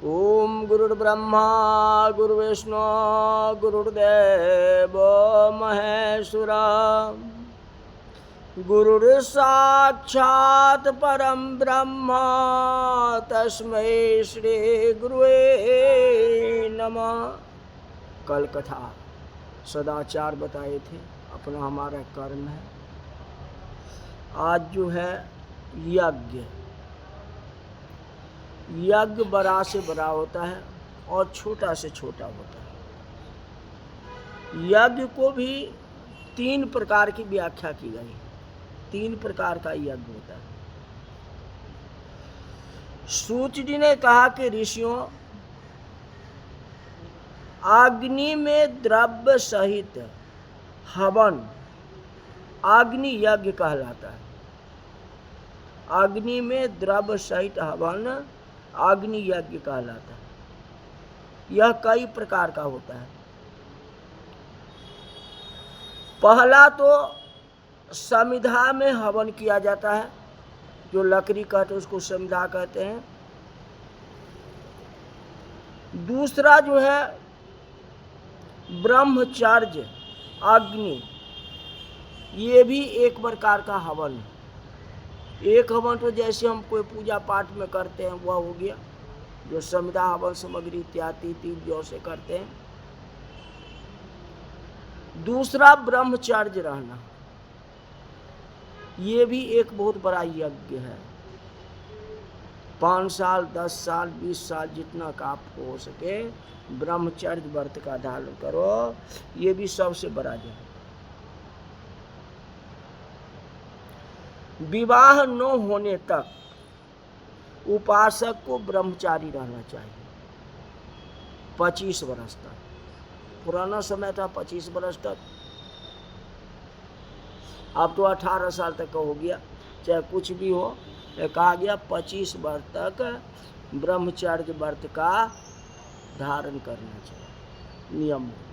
ओम गुरुर्ब्रह्मा गुरुर्विष्णु गुरुर्देव महेश्वरा गुरुर्साक्षात् परम ब्रह्म तस्मै श्री गुरुवे नमः। कल कथा सदाचार बताए थे, अपना हमारा कर्म है। आज जो है यज्ञ, यज्ञ बड़ा से बड़ा होता है और छोटा से छोटा होता है। यज्ञ को भी 3 प्रकार की व्याख्या की गई। 3 प्रकार का यज्ञ होता है। सूत जी ने कहा कि ऋषियों, अग्नि में द्रव्य सहित हवन अग्नि यज्ञ कहलाता है। अग्नि में द्रव्य सहित हवन अग्नि यज्ञ कहलाता है। यह कई प्रकार का होता है। पहला तो समिधा में हवन किया जाता है, जो लकड़ी कहते हैं उसको समिधा कहते हैं। दूसरा जो है ब्रह्मचर्य अग्नि, ये भी एक प्रकार का हवन है। एक हवन तो जैसे हम कोई पूजा पाठ में करते हैं वह हो गया, जो समिधा हवन सामग्री इत्यादि 3 जौ से करते हैं। दूसरा ब्रह्मचर्य रहना, ये भी एक बहुत बड़ा यज्ञ है। 5 साल 10 साल 20 साल जितना का आपको हो सके ब्रह्मचर्य व्रत का धारण करो, ये भी सबसे बड़ा जग। विवाह न होने तक उपासक को ब्रह्मचारी रहना चाहिए 25 वर्ष तक। पुराना समय था 25 वर्ष तक, अब तो 18 साल तक का हो गया। चाहे कुछ भी हो, कहा गया 25 वर्ष तक ब्रह्मचर्य व्रत का धारण करना चाहिए, नियम होता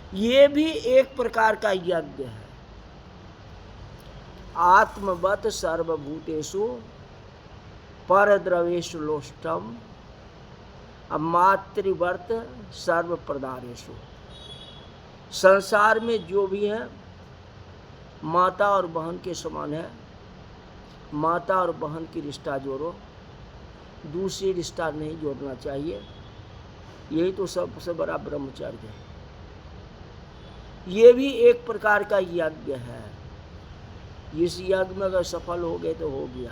है। ये भी एक प्रकार का यज्ञ है। आत्मवत सर्वभूतेषु परद्रव्येषु लोष्टम मातृव्रत सर्व प्रदारेषु। संसार में जो भी है माता और बहन के समान है। माता और बहन की रिश्ता जोड़ो, दूसरी रिश्ता नहीं जोड़ना चाहिए। यही तो सबसे बड़ा ब्रह्मचर्य है। ये भी एक प्रकार का यज्ञ है। इस यज्ञ में अगर सफल हो गए तो हो गया,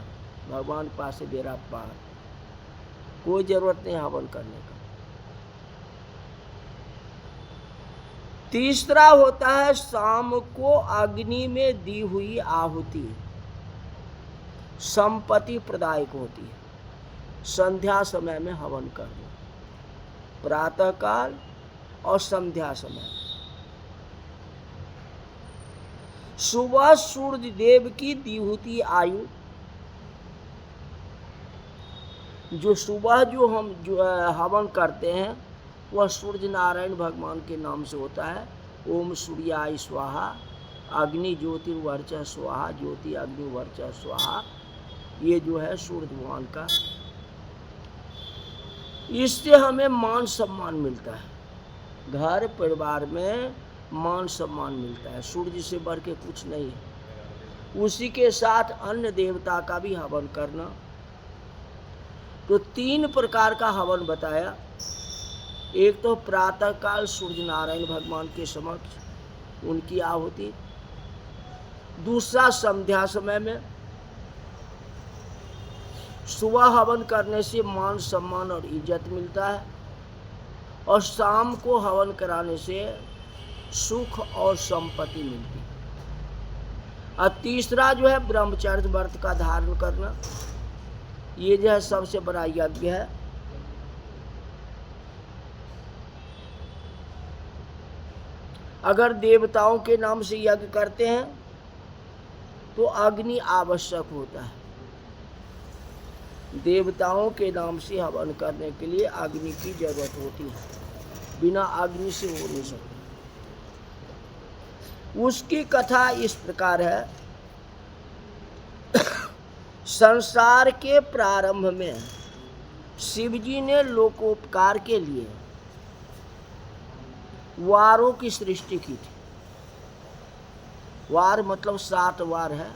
भगवान के पास से बेड़ा पार, कोई जरूरत नहीं हवन करने का। तीसरा होता है शाम को अग्नि में दी हुई आहुति संपत्ति प्रदायक होती है। संध्या समय में हवन करना, प्रातः काल और संध्या समय। सुबह सूर्य देव की दी हुई आयु, जो सुबह जो हम हवन करते हैं वह सूर्य नारायण भगवान के नाम से होता है। ओम सूर्याय स्वाहा, अग्नि ज्योतिर्वर्चा स्वाहा, ज्योति अग्नि वर्चा स्वाहा। ये जो है सूर्य भगवान का, इससे हमें मान सम्मान मिलता है। घर परिवार में मान सम्मान मिलता है। सूर्य से बढ़ के कुछ नहीं है। उसी के साथ अन्य देवता का भी हवन करना। तो 3 प्रकार का हवन बताया। एक तो प्रातः काल सूर्य नारायण भगवान के समक्ष उनकी आहुति। दूसरा संध्या समय में। सुबह हवन करने से मान सम्मान और इज्जत मिलता है, और शाम को हवन कराने से सुख और संपत्ति मिलती है। और तीसरा जो है ब्रह्मचर्य व्रत का धारण करना, ये जो है सबसे बड़ा यज्ञ है। अगर देवताओं के नाम से यज्ञ करते हैं तो अग्नि आवश्यक होता है। देवताओं के नाम से हवन करने के लिए अग्नि की जरूरत होती है, बिना अग्नि से हो नहीं सकता। उसकी कथा इस प्रकार है। संसार के प्रारंभ में शिव जी ने लोकोपकार के लिए वारों की सृष्टि की थी। वार मतलब 7 वार है,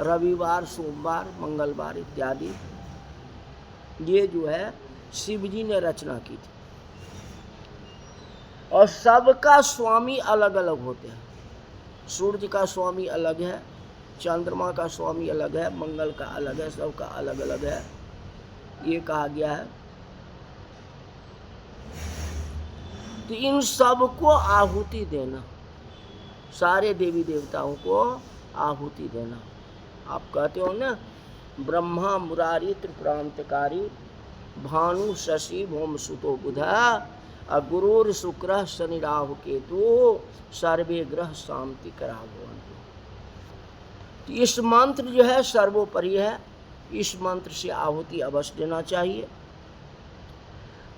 रविवार, सोमवार, मंगलवार इत्यादि। ये जो है शिव जी ने रचना की थी। और सबका स्वामी अलग अलग होते हैं। सूर्य का स्वामी अलग है, चंद्रमा का स्वामी अलग है, मंगल का अलग है, सबका अलग अलग है, ये कहा गया है। तो इन सबको आहुति देना, सारे देवी देवताओं को आहुति देना। आप कहते हो ना, ब्रह्मा मुरारी त्रिपुरांतकारी भानु शशि भौम सुतो बुधा गुरुर शुक्र शनि राहु केतु सर्वे ग्रह शांति करा भवन्तु। तो इस मंत्र जो है सर्वोपरि है, इस मंत्र से आहुति अवश्य देना चाहिए।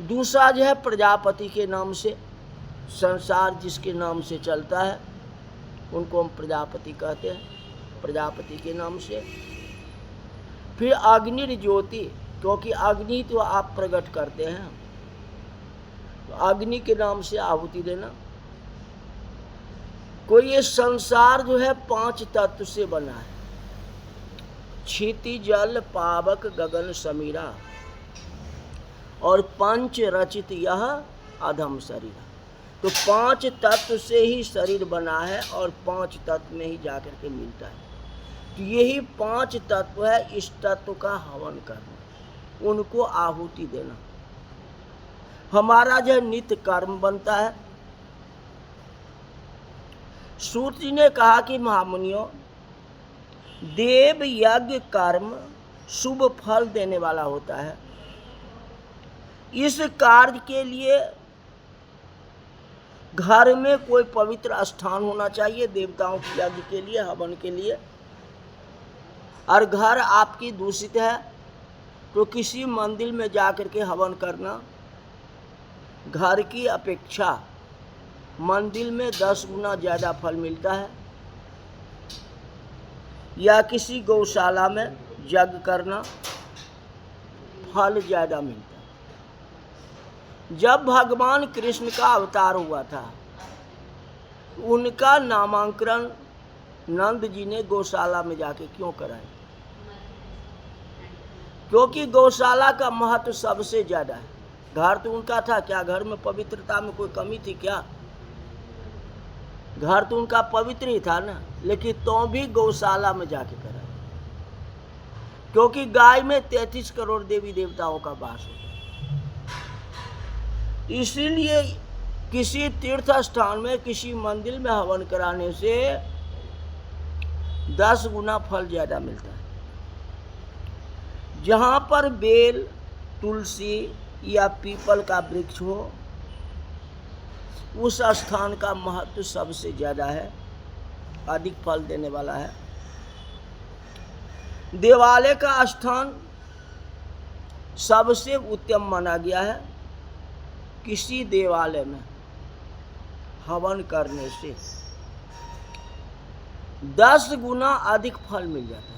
दूसरा जो है प्रजापति के नाम से, संसार जिसके नाम से चलता है उनको हम प्रजापति कहते हैं, प्रजापति के नाम से। फिर अग्नि ज्योति, क्योंकि अग्नि तो आप प्रकट करते हैं, तो अग्नि के नाम से आहुति देना। कोई ये संसार जो है 5 तत्व से बना है, क्षिति जल पावक गगन समीरा, और 5 रचित यह अधम शरीर। तो 5 तत्व से ही शरीर बना है और 5 तत्व में ही जाकर के मिलता है। तो यही 5 तत्व है, इस तत्व का हवन करना, उनको आहुति देना हमारा जो नित्य कर्म बनता है। सूत जी ने कहा कि महामुनियों, देव यज्ञ कर्म शुभ फल देने वाला होता है। इस कार्य के लिए घर में कोई पवित्र स्थान होना चाहिए, देवताओं के यज्ञ के लिए, हवन के लिए। और घर आपकी दूषित है तो किसी मंदिर में जाकर के हवन करना, घर की अपेक्षा मंदिर में 10 गुना ज़्यादा फल मिलता है। या किसी गौशाला में यज्ञ करना, फल ज़्यादा मिलता है। जब भगवान कृष्ण का अवतार हुआ था, उनका नामांकन नंद जी ने गौशाला में जाके क्यों कराया? क्योंकि गौशाला का महत्व सबसे ज़्यादा है। घर तो उनका था, क्या घर में पवित्रता में कोई कमी थी क्या? घर तो उनका पवित्र ही था ना, लेकिन तो भी गौशाला में जाके कराया, क्योंकि गाय में 33 करोड़ देवी देवताओं का वास होता है। इसीलिए किसी तीर्थ स्थान में, किसी मंदिर में हवन कराने से 10 गुना फल ज्यादा मिलता है। जहाँ पर बेल, तुलसी या पीपल का वृक्ष हो, उस स्थान का महत्व सबसे ज़्यादा है, अधिक फल देने वाला है। देवालय का स्थान सबसे उत्तम माना गया है। किसी देवालय में हवन करने से 10 गुना अधिक फल मिल जाता है।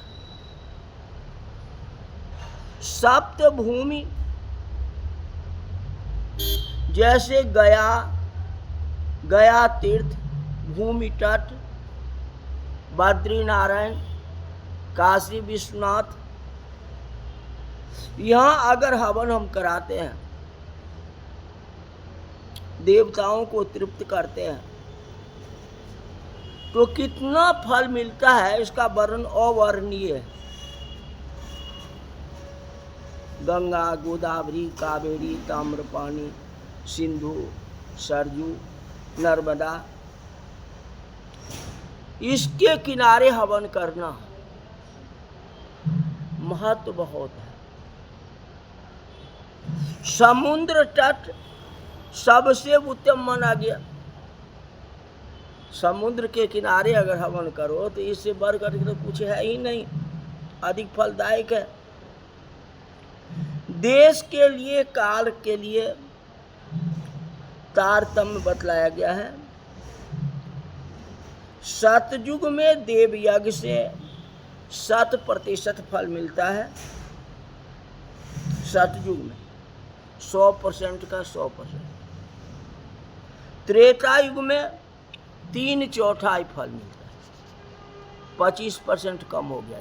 सप्त भूमि जैसे गया तीर्थ, भूमि तट, बद्रीनारायण, काशी विश्वनाथ, यहाँ अगर हवन हम कराते हैं, देवताओं को तृप्त करते हैं, तो कितना फल मिलता है इसका वर्णन अवर्णनीय है। गंगा, गोदावरी, कावेरी, ताम्रपाणी, सिंधु, सरजू, नर्मदा, इसके किनारे हवन करना महत्व बहुत है। समुद्र तट सबसे उत्तम माना गया। समुद्र के किनारे अगर हवन करो तो इससे बढ़कर तो कुछ है ही नहीं, अधिक फलदायक है। देश के लिए, काल के लिए तारतम्य बतलाया गया है। सतयुग में देव यज्ञ से 100% फल मिलता है। सतयुग में 100% का 100%। त्रेता युग में 3/4 फल मिलता है, 25% कम हो गया।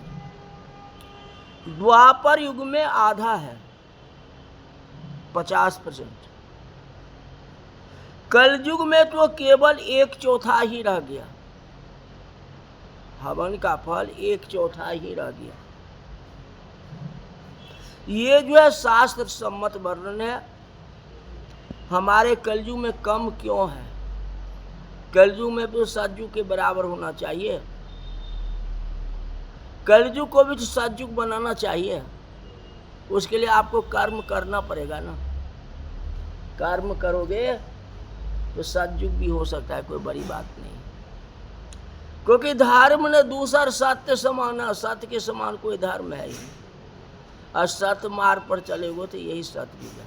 द्वापर युग में आधा है, 50%। कलयुग में तो केवल 1/4 ही रह गया, हवन का फल 1/4 ही रह गया। ये जो है शास्त्र सम्मत वर्णन है। हमारे कलयुग में कम क्यों है? कलयुग में तो सतयुग के बराबर होना चाहिए। कलयुग को भी तो सतयुग बनाना चाहिए। उसके लिए आपको कर्म करना पड़ेगा ना। कर्म करोगे तो सतयुग भी हो सकता है, कोई बड़ी बात नहीं। क्योंकि धर्म ने दूसर सत्य समान है, सत्य के समान कोई धर्म है ही नहीं। असत मार्ग पर चलेगो तो यही सतयुग है।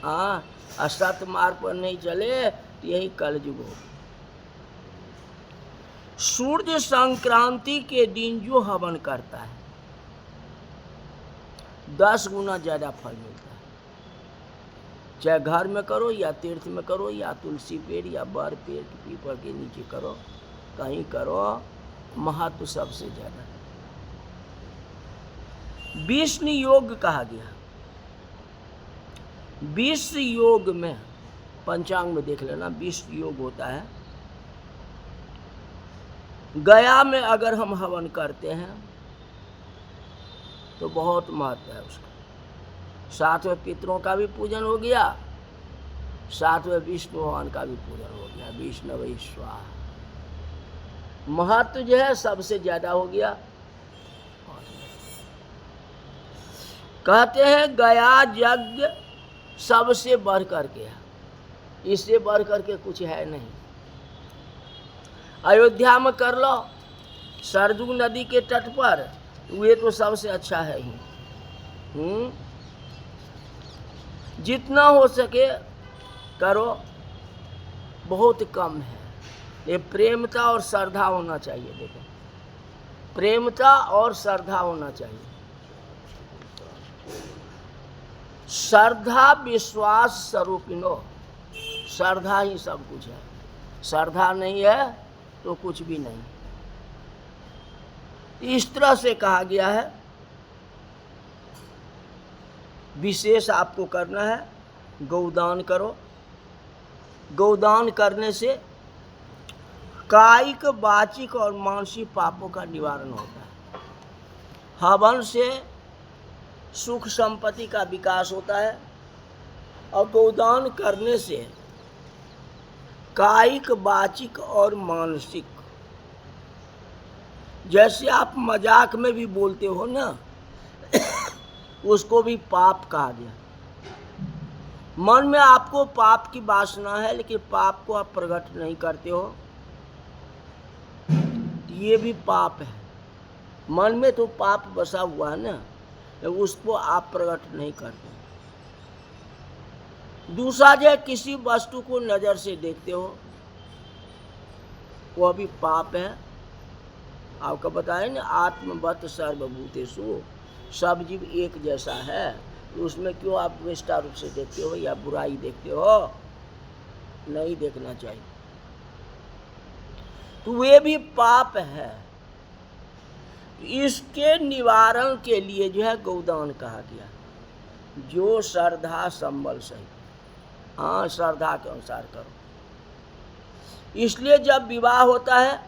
हाँ, असत मार्ग पर नहीं चले तो यही कलयुग हो। सूर्य संक्रांति के दिन जो हवन करता है 10 गुना ज्यादा फल मिलता है। चाहे घर में करो या तीर्थ में करो या तुलसी पेड़ या बर पेड़ पीपल के नीचे करो, कहीं करो, महत्व सबसे ज्यादा। विष्णु योग कहा गया। विष्णु योग में पंचांग में देख लेना, विष्णु योग होता है। गया में अगर हम हवन करते हैं तो बहुत महत्व है उसका। 7वें पितरों का भी पूजन हो गया, 7वें विष्णु भगवान का भी पूजन हो गया। विष्णवे स्वाहा, महत्व जो है सबसे ज्यादा हो गया। कहते हैं गया यज्ञ सबसे बढ़ करके है, इससे बढ़ करके कुछ है नहीं। अयोध्या में कर लो, सरजू नदी के तट पर, वे तो सबसे अच्छा है ही। जितना हो सके करो, बहुत कम है। ये प्रेमता और श्रद्धा होना चाहिए। देखो, प्रेमता और श्रद्धा होना चाहिए। श्रद्धा विश्वास स्वरूपिनो, श्रद्धा ही सब कुछ है। श्रद्धा नहीं है तो कुछ भी नहीं। इस तरह से कहा गया है। विशेष आपको करना है, गौदान करो। गौदान करने से कायिक, वाचिक और मानसिक पापों का निवारण होता है। हवन से सुख संपत्ति का विकास होता है और गौदान करने से कायिक, वाचिक और मानसिक, जैसे आप मजाक में भी बोलते हो ना, उसको भी पाप कहा गया। मन में आपको पाप की वासना है लेकिन पाप को आप प्रकट नहीं करते हो, ये भी पाप है। मन में तो पाप बसा हुआ है ना, उसको आप प्रकट नहीं करते। दूसरा जो किसी वस्तु को नजर से देखते हो, वह भी पाप है। आपको बताए ना, आत्मवत सर्वभूतेषु, सब जीव एक जैसा है, तो उसमें क्यों आप विष्टा रूप से देखते हो या बुराई देखते हो? नहीं देखना चाहिए। तो वे भी पाप है। इसके निवारण के लिए जो है गौदान कहा गया, जो श्रद्धा संबल सही। हाँ, श्रद्धा के अनुसार करो। इसलिए जब विवाह होता है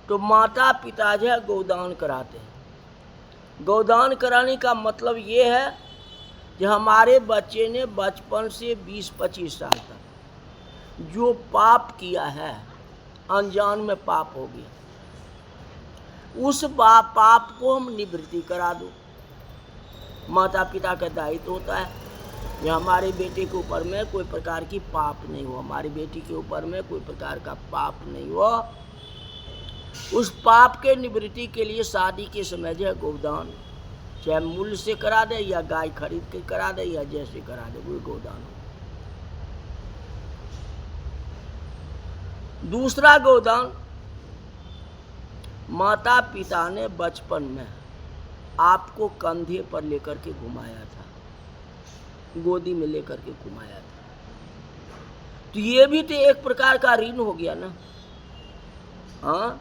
तो माता पिता जो है गौदान कराते हैं। गौदान कराने का मतलब ये है कि हमारे बच्चे ने बचपन से 20-25 साल तक जो पाप किया है, अनजान में पाप हो गया, उस पाप को हम निवृत्ति करा दो। माता पिता का दायित्व होता है कि हमारे बेटे के ऊपर में कोई प्रकार की पाप नहीं हो, हमारी बेटी के ऊपर में कोई प्रकार का पाप नहीं हो। उस पाप के निवृत्ति के लिए शादी के समय जो है गौदान, चाहे मूल्य से करा दे या गाय खरीद के करा दे या जैसे करा दे, वो गौदान हो। दूसरा गौदान, माता पिता ने बचपन में आपको कंधे पर लेकर के घुमाया था, गोदी में लेकर के घुमाया था। तो ये भी तो एक प्रकार का ऋण हो गया ना। हाँ,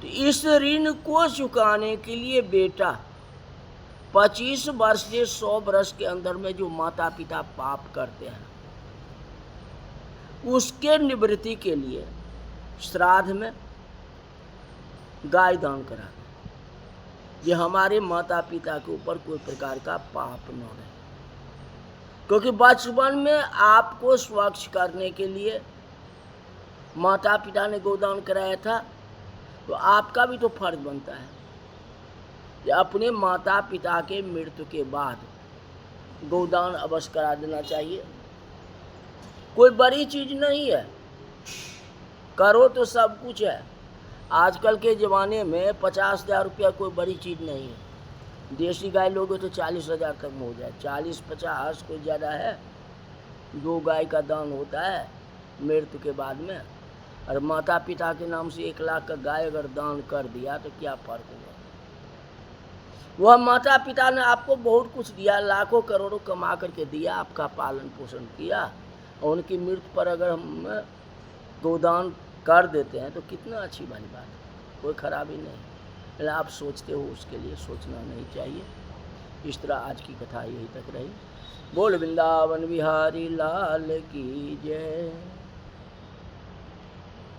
तो इस ऋण को चुकाने के लिए बेटा 25 वर्ष से 100 वर्ष के अंदर में जो माता पिता पाप करते हैं, उसके निवृत्ति के लिए श्राद्ध में गाय दान करा दें, ये हमारे माता पिता के ऊपर कोई प्रकार का पाप न रहे। क्योंकि बचपन में आपको स्वच्छ करने के लिए माता पिता ने गोदान कराया था, तो आपका भी तो फर्ज बनता है कि अपने माता पिता के मृत्यु के बाद गोदान अवश्य करा देना चाहिए। कोई बड़ी चीज नहीं है, करो तो सब कुछ है। आजकल के ज़माने में 50,000 रुपया कोई बड़ी चीज़ नहीं है। देसी गाय लोगे तो 40,000 तक में हो जाए, 40-50 कोई ज़्यादा है। 2 गाय का दान होता है मृत्यु के बाद में, और माता पिता के नाम से 1 लाख का गाय अगर दान कर दिया तो क्या फ़र्क होगा। वह माता पिता ने आपको बहुत कुछ दिया, लाखों करोड़ों कमा करके दिया, आपका पालन पोषण किया, और उनकी मृत्यु पर अगर हम गोदान कर देते हैं तो कितना अच्छी वाली बात है, कोई खराबी नहीं। लेकिन आप सोचते हो, उसके लिए सोचना नहीं चाहिए। इस तरह आज की कथा यही तक रही। बोल वृंदावन बिहारी लाल की जय।